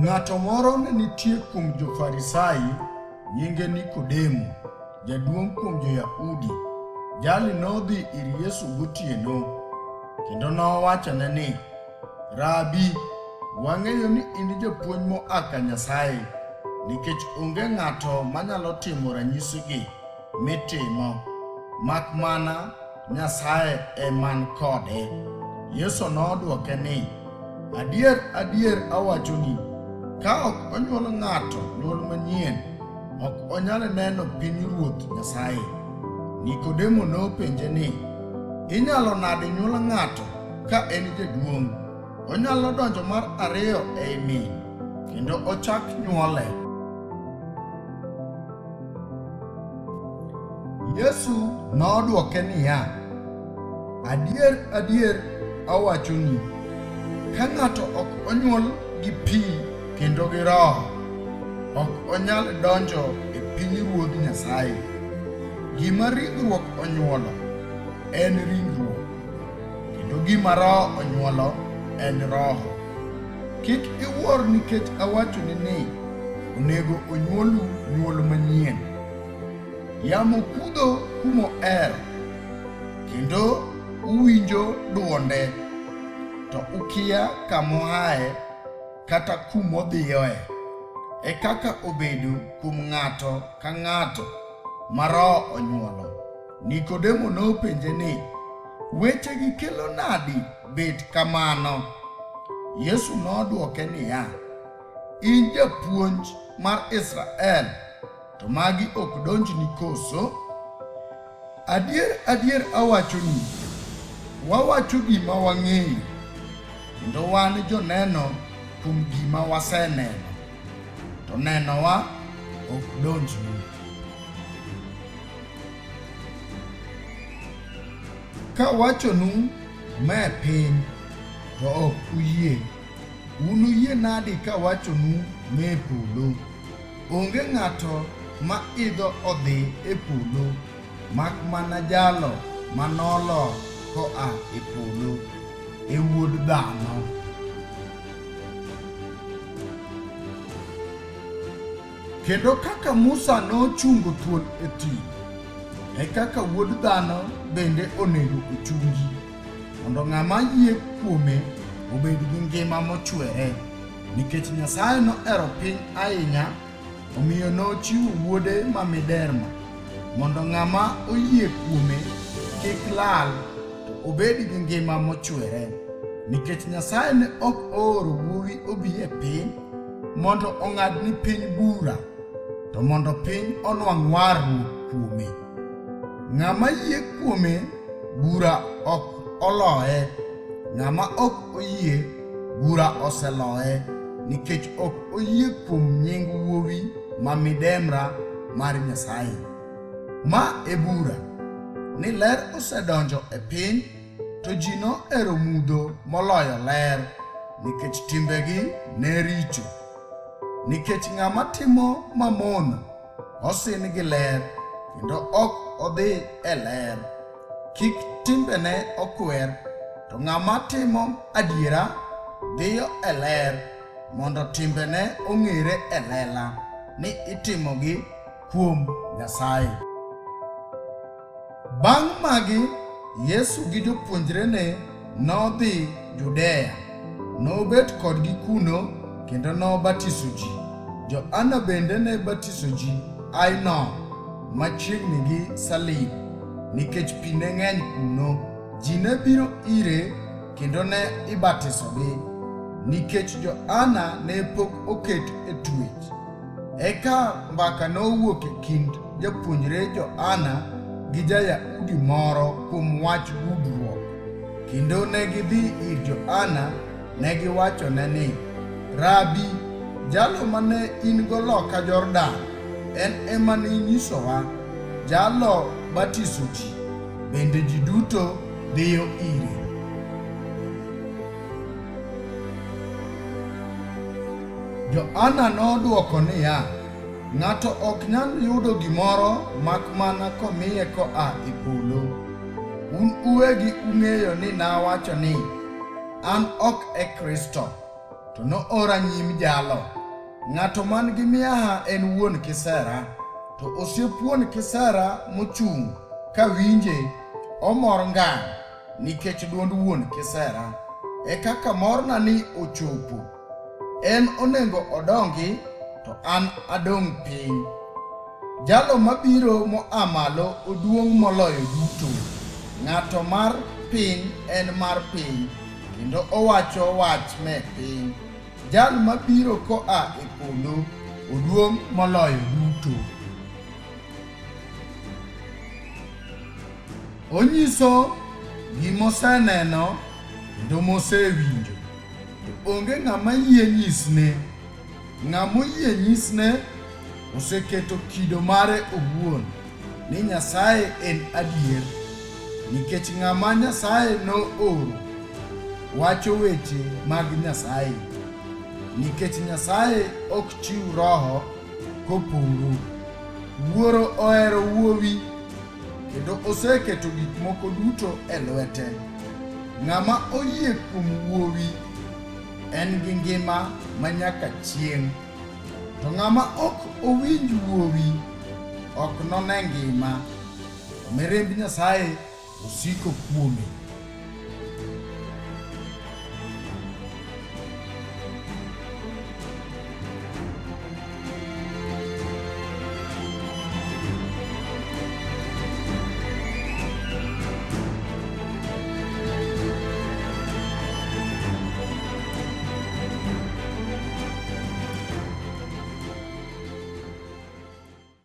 Ng'ato moro ne nitie kuom jo-Farisai nyinge Nikodemo, jaduong' kuom jo-Yahudi. Jali nodhi ir Yesu gotieno, kendo nowachone ni, Rabi, wang'eyo ni in japuonj moa ka Nyasaye, nikech onge ng'ato manyalo timo ranyisigi mitimo, mak mana Nyasaye eman kode. Yesu nodwoke ni, adier, adier awachoni, ka ok onyuol ng'ato nyuol manyien, ok onyal neno pinyruoth Nyasaye. Nikodemo nopenje ni, inyalo nade nyuol ng'ato ka en jaduong'? Onyalo donjo mar ariyo ei min, kendo ochak nyuole. Yesu nodwoke niya, adier, adier awachoni, ka ng'ato ok onyuol gi pi kendo gi Roho, ok onyal donjo e pinyruodh Nyasaye. Gima ringruok onyuolo en ringruok, kendo gima Roho onyuolo en roho. Kik iwuor nikech awachoni ni onego onyuolu nyuol manyien. Yamo kudho kumoero, kendo uwinjo dwonde, to ukia kamoaye kata kumodhiyoe. E kaka obedo kuom ng'ato ka ng'ato ma Roho onyuolo. Nikodemo nopenje ni, wechegi kelo nadi bet kamano? Yesu nodwoke niya, in japuonj mar Israel, to magi ok donjni koso? Adier, adier awachoni, wawacho gima wang'eyo, kendo wan joneno kuom gima waseneno, to nenowa ok donjnu. Kawachonu me piny, to ok uyie. Unuyie nadi kawachonu me polo? Onge ng'ato ma idho odhi e polo, mak mana jalo manolo koa e polo, e Wuod Dhano. Kendo kaka Musa nochungo thuol e thim, e kaka Wuod Dhano bende onego ochungi, mondo ng'ama yie kuome obed gi ngima mochwere. Nikech Nyasaye nohero piny ahinya, omiyo nochiwo Wuode ma miderma, mondo ng'ama oyie kuome kik lal, to obed gi ngima mochwere. Nikech Nyasaye ne ok ooro Wuowi obi e piny mondo ong'ad ni piny bura, to mondo piny onwang' warruok kuome. Ng'ama yie kuome bura ok oloye, ng'ama ok oyie bura oseloye, nikech ok oyie kuom nying Wuowi ma midemra mar Nyasaye. Ma e bura, ni ler osedonjo e piny, to ji nohero mudho moloyo ler, nikech timbegi ne richo. Nikech ng'ama timo mamono osin gi ler, kendo ok odhi e ler, kik timbene okwer, to ng'ama timo adiera dhiyo e ler, mondo timbene ong'ere e lela ni itimogi kuom Nyasaye. Bang' magi, Yesu gi jopuonjrene nodhi Judea, nobet kodgi kuno, kendo nobatiso ji. Johana bende ne batiso ji Ainon, machiegni gi Salim, nikech pi ne ng'eny kuno. Ji ne biro ire, kendo ne ibatisogi, nikech Johana ne pok oket e twech. Eka mbaka nowuok e kind japuonjre Johana gi ja-Yahudi moro kuom wach gudruok, kendo ne gidhi ir Johana, ne giwachone ni, Rabi, jalo mane in go loka Jordan, en ema ne inyisowa, jalo batiso ji, bende ji duto dhiyo ire. Johana nodwoko niya, ng'ato ok nyal yudo gimoro mak mana komiye koa e polo. Un uwegi ung'eyo ni nawacho ni, an ok e Kristo, to noora nyim jalo. Ng'ato man gi miaha en wuon kisera, to osiep wuon kisera mochung' ka winje omor ngang' nikech duond wuon kisera. E kaka morna ni ochopo, en onego odongi to an adong piny. Jalo mabiro moa malo oduong' moloyo duto. Ng'ato mar piny en mar piny, kendo owacho wach me piny. Jal mabiro koa e polo oduong' moloyo duto. Onyiso gimoseneno kendo mosewinjo, to onge ng'ama yie nyisne. Ng'amoyie nyisne oseketo kido mare owuon ni Nyasaye en adier, nikech ng'ama Nyasaye nooro wacho weche mag Nyasaye, nikech Nyasaye ok chiw roho koporo. Wuoro ohero wuowi kendo oseketo gik moko duto e lwete. Ng'ama oyie kuom wuowi en gi ngima manyaka chieng', to ng'ama ok owinj wuowi ok none ngima. Mirimb Nyasaye osiko kuome.